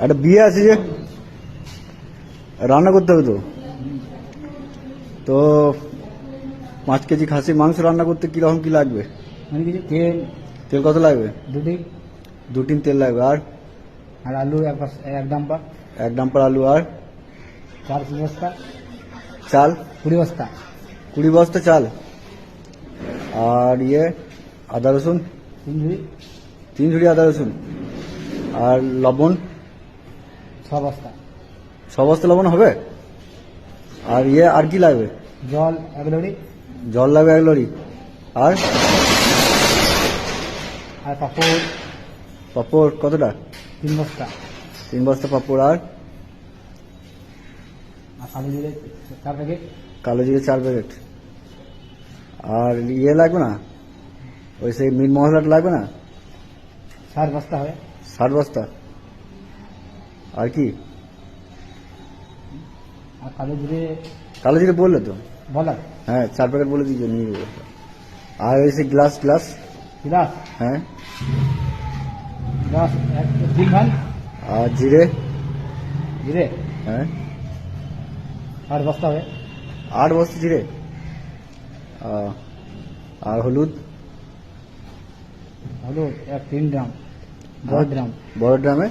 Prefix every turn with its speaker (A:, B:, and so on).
A: একটা বিয়ে আছে যে রান্না করতে হবে, তো তো 5 কেজি খাসির মাংস রান্না করতে কিরকম কি লাগবে?
B: মানে কিছু তেল
A: তেল কত লাগবে?
B: 2
A: টিন তেল লাগবে। আর
B: আলু এক ডাম্পার,
A: 1 ডাম্পার আলু। আর
B: 4 বস্তা
A: চাল
B: 20 বস্তা,
A: 20 বস্তা চাল। আর আদা রসুন
B: 3 ঝুড়ি
A: 3 ঝুড়ি আদা রসুন। আর লবণ
B: 6 বস্তা,
A: 6 বস্তা লবণ হবে। আর আর কি লাগবে?
B: জল 1 লড়ি,
A: জল লাগবে 1 লড়ি। আর
B: আর পাপড়
A: পাপড় কতটা?
B: 3 বস্তা,
A: 3 বস্তা পাপড়। আর
B: কালো জিরে 4 প্যাকেট,
A: কালো জিরে 4 প্যাকেট। আর লাগবে না, ওই সেই মিট মশলাটা লাগবে না?
B: 60 বস্তা হবে।
A: 60 বস্তা। আর কি?
B: আর কালো জিরে
A: বললে তো।
B: বলা
A: হ্যাঁ, 4 প্যাকেট বলে দিয়েছো, নিয়ে নেবো। আর ওই সেই গ্লাস
B: গ্লাস
A: হ্যাঁ।
B: গ্লাস 3 ভান।
A: আর জিরে হ্যাঁ
B: 8 বস্তা হবে।
A: 8 বস্তা জিরে। আর হলুদ
B: 3 ড্রাম, বড় ড্রাম।
A: বড় ড্রামে